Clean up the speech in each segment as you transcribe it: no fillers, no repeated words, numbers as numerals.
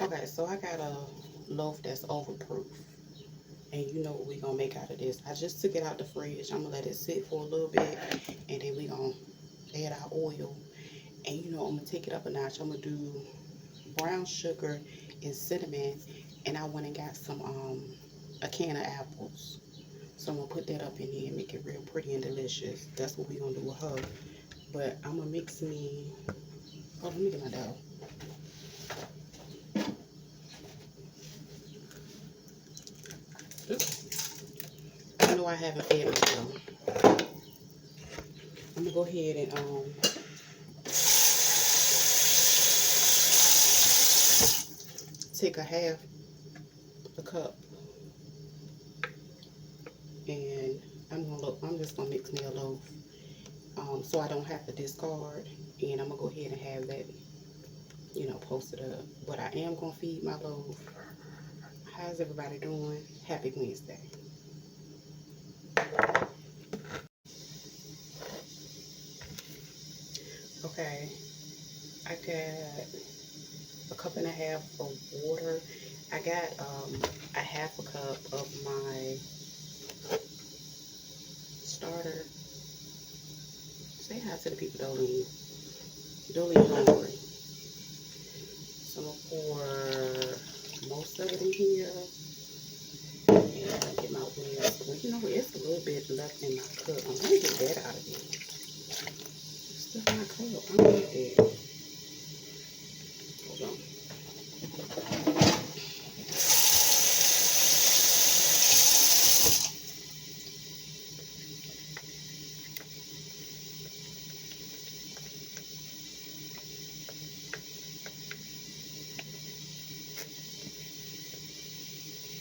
Okay, so I got a loaf that's overproof. And you know what we gonna make out of this. I just took it out the fridge. I'm gonna let it sit for a little bit. And then we gonna add our oil. And you know I'm gonna take it up a notch. I'm gonna do brown sugar and cinnamon. And I went and got some a can of apples. So I'm gonna put that up in here and make it real pretty and delicious. That's what we gonna do with her. But I'm gonna mix me. Oh, let me get my dough. I know I haven't fed myself. I'm gonna go ahead and take a half a cup, and I'm just gonna mix me a loaf, so I don't have to discard. And I'm gonna go ahead and have that, posted up. But I am gonna feed my loaf. How's everybody doing? Happy Wednesday. Okay, I got a cup and a half of water. I got a half a cup of my starter. Say hi to the people, Dolly. Dolly hungry. So I'm gonna pour most of it in here and get my whisk. Well, it's a little bit left in my cup. I'm gonna get that out of here. It's still in my cup. I don't need that. Hold on.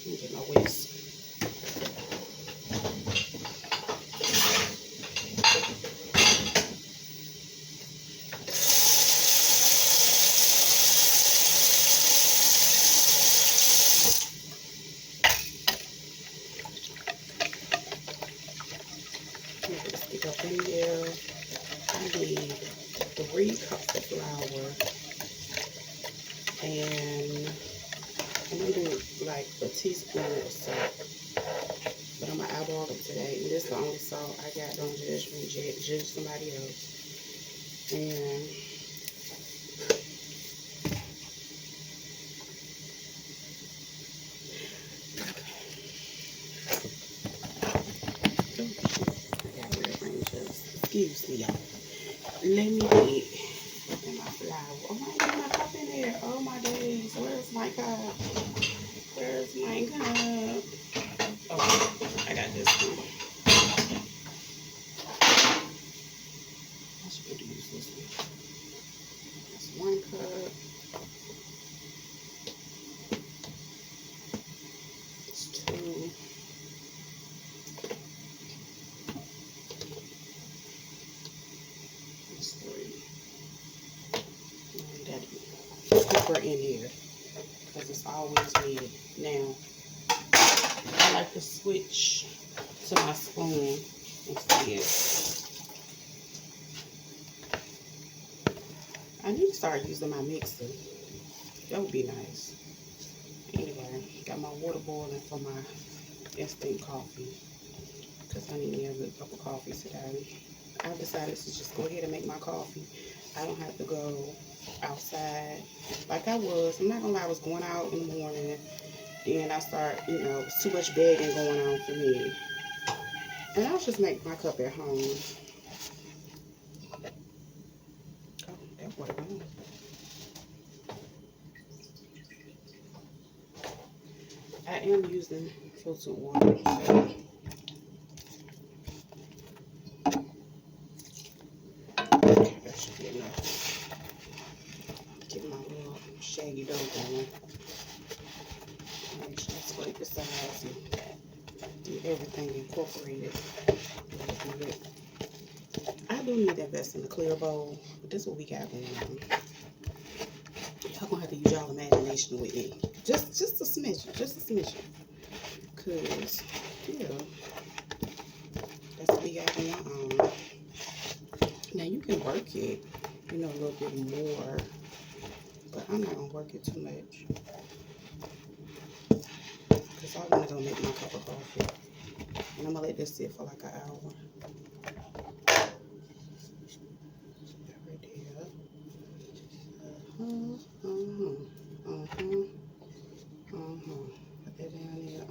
Let me get my whisk. Let me just stick up in there. I need 3 cups of flour, and I'm gonna do like a teaspoon of salt. But I'm gonna eyeball it today. And this is the only salt I got. Don't judge me, judge somebody else. And oh, I got rearranges. Excuse me, y'all. Let me get in my flour. Oh my God, my cup in there. Oh my days. Where's my cup? Where's my cup? Oh, I got this one. I should be use this one. That's 1 cup. It's 2. It's 3. And that pepper in here because it's always needed. Now, I like to switch to my spoon instead. I need to start using my mixer. That would be nice. Anyway, got my water boiling for my instant coffee because I need me a good cup of coffee today. I decided to just go ahead and make my coffee. I don't have to go outside like I was. I'm not gonna lie, I was going out in the morning. Then I start, it's too much begging going on for me. And I'll just make my cup at home. Oh, that water on. I am using filtered water. So okay, that should be enough. Get my little shaggy dough going. Make sure I scrape the sides and get everything incorporated. I do need to invest in a clear bowl, but this is what we got going on. Y'all gonna have to use y'all imagination with me. Just a smidgen, just a smidgen. Cause yeah, that's what we got going on. Now you can work it, a little bit more, but I'm not gonna work it too much because I want to go make my cup of coffee. And I'm gonna let this sit for like an hour. Right there. Put that down there.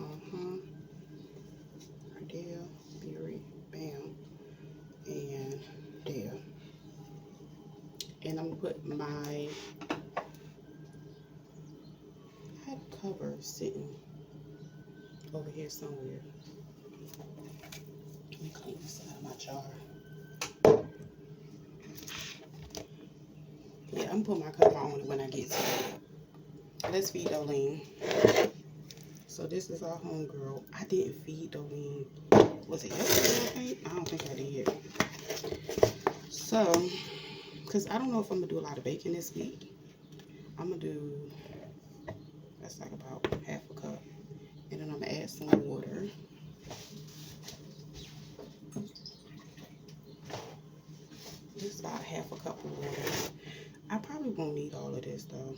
Right there. Beauty. Bam. And there. And I'm gonna put my, I had a cover sitting over here somewhere. Let me clean this out of my jar. Yeah, I'm gonna put my cover on it when I get to it. Let's feed Dolene. So this is our homegirl. I didn't feed Dolene. Was it yesterday, I think? I don't think I did. So, because I don't know if I'm gonna do a lot of baking this week. I'm gonna do, that's like about half a cup. And then I'm gonna add some water. Just about half a cup of water. I probably won't need all of this though.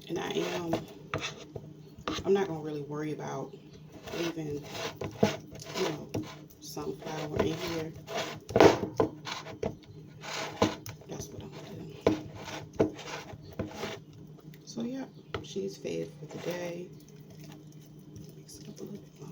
And I'm not gonna really worry about leaving, you know, some flour in here. That's what I'm gonna do. So yeah, she's fed for the day. Mix it up a little bit more.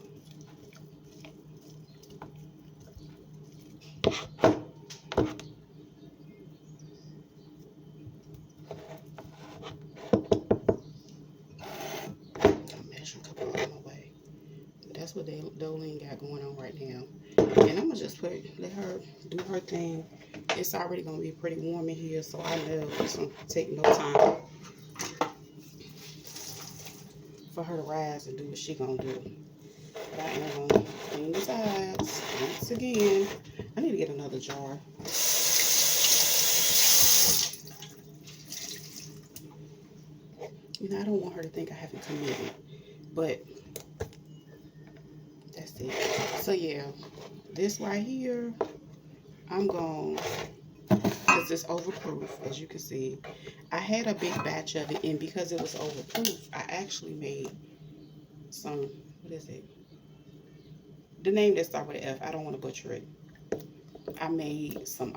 I'm measuring a couple on my way. But that's what Dolene got going on right now. And I'm gonna just let her do her thing. It's already gonna be pretty warm in here, so I know it's gonna take no time for her to rise and do what she gonna do. But I am gonna clean the sides once again. I need to get another jar. You know, I don't want her to think I haven't committed, but that's it. So yeah, this right here, I'm gonna, because it's overproof, as you can see. I had a big batch of it, and because it was overproof, I actually made some, what is it? The name that starts with an F, I don't want to butcher it. I made some,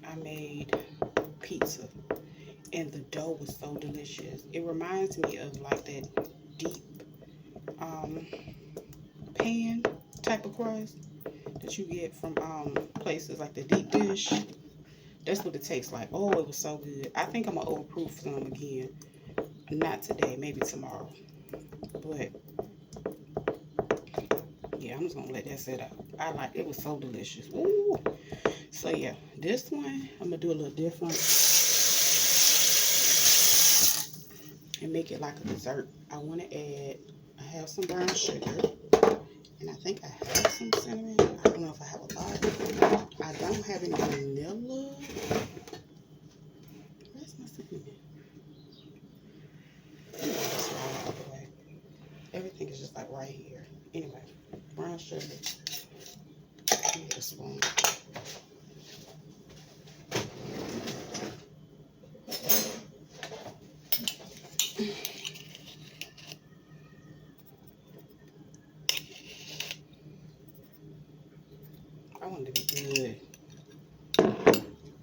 I made pizza, and the dough was so delicious. It reminds me of like that deep pan type of crust that you get from places like the deep dish. That's what it tastes like. Oh, it was so good. I think I'm gonna overproof some again. Not today, maybe tomorrow. But yeah, I'm just gonna let that sit out. I like it. Was so delicious. Ooh. So yeah, this one I'm gonna do a little different and make it like a dessert. I want to add, I have some brown sugar, and I think I have some cinnamon. I don't know if I have a lot. I don't have any vanilla. Where's my cinnamon? Everything is just like right here. Anyway, brown sugar. Get a spoon. I want it to be good.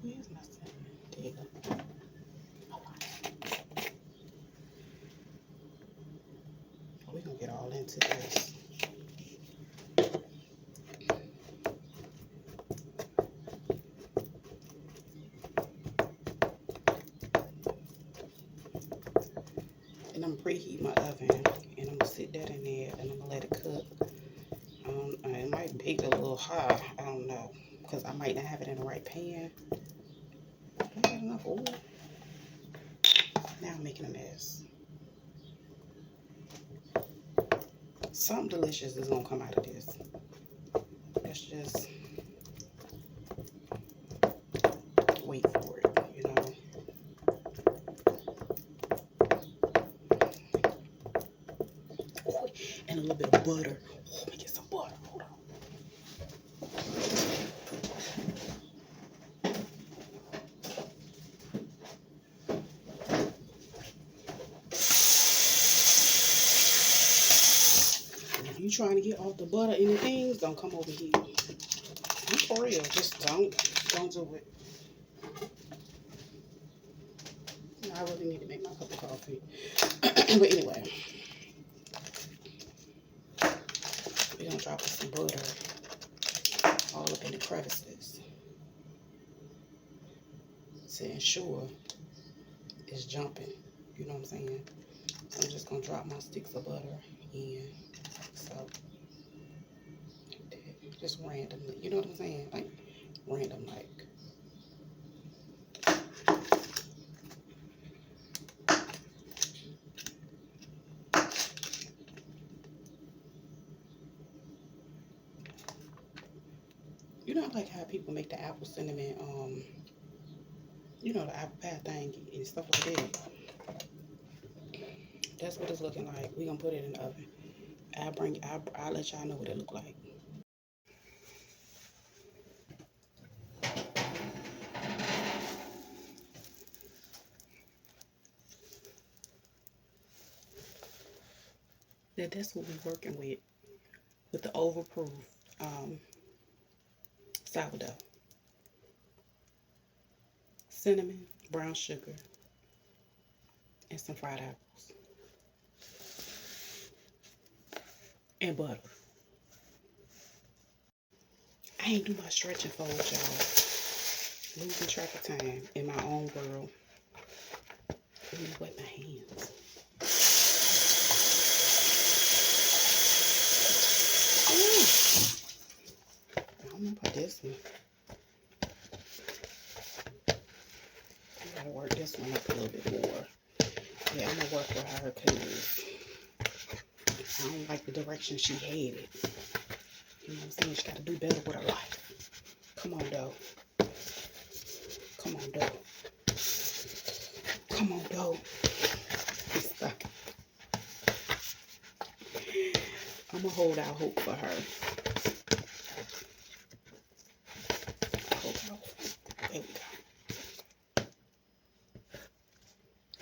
Where's my cinnamon? There you go. We're gonna get all into this. And I'm preheat my oven, and I'm gonna sit that in there, and I'm gonna let it cook. It might bake a little high. I don't know, because I might not have it in the right pan. I got enough oil. Now I'm making a mess. Something delicious is gonna come out of this. Let's just butter. Oh, let me get some butter. Hold on. If you trying to get off the butter in the things, don't come over here. I'm for real. Just don't do it. I really need to make my cup of coffee. But anyway, we're gonna drop some butter all up in the crevices to ensure it's jumping. You know what I'm saying? So I'm just gonna drop my sticks of butter in. So just randomly. You know what I'm saying? Like random, like. You know, like how people make the apple cinnamon, you know, the apple pie thing and stuff like that. That's what it's looking like. We're gonna put it in the oven. I'll let y'all know what it look like. That's what we're working with the overproof sourdough. Cinnamon, brown sugar, and some fried apples. And butter. I ain't do my stretch and fold, y'all. Losing track of time in my own world. Let me wet my hands. I don't know about this one. I gotta work this one up a little bit more. Yeah, I'm gonna work with her because I don't like the direction she headed. You know what I'm saying? She gotta do better with her life. Come on, dough. Come on, dough. Come on, dough. It's stuck. I'm gonna hold out hope for her. There we go.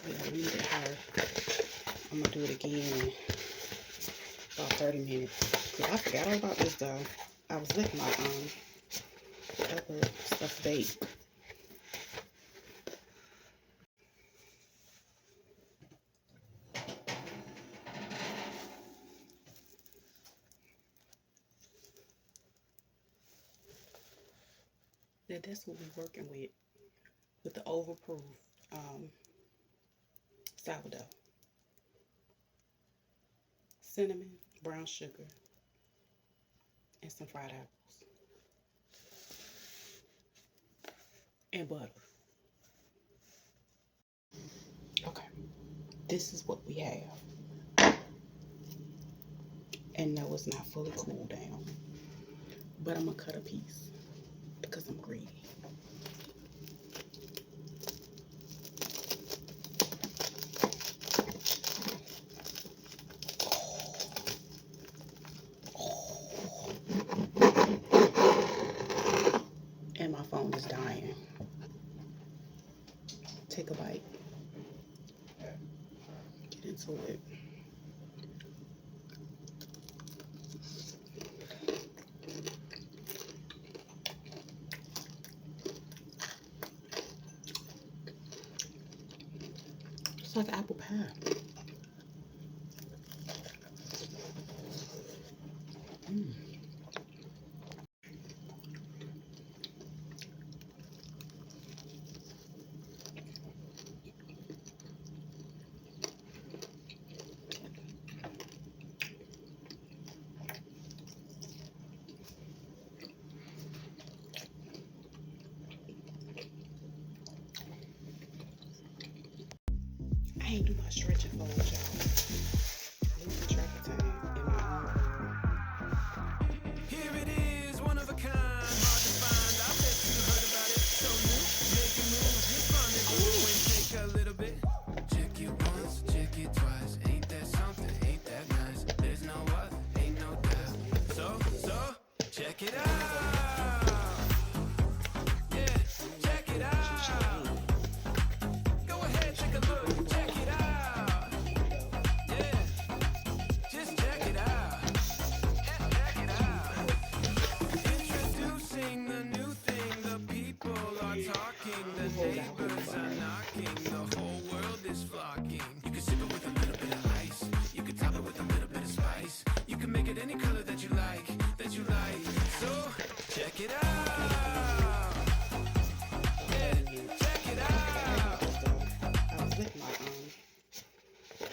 We gotta leave it her. I'm gonna do it again in about 30 minutes. Cause I forgot all about this dough. I was letting my other stuff bake. That's what we're working with the overproof sourdough. Cinnamon, brown sugar, and some fried apples. And butter. Okay, this is what we have. And no, it's not fully cooled down. But I'm gonna cut a piece because I'm greedy. And my phone is dying. Take a bite. Get into it. It's like apple pie. I ain't do my stretch and fold, y'all. Losing track of time in my own world. Here it is, one of a kind, hard to find. I bet you heard about it. So new, making moves, responding and take a little bit. Check it once, check it twice. Ain't that something? Ain't that nice? There's no other, ain't Check it out. Yeah, check it out. I was letting my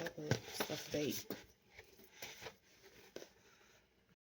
other stuff bake.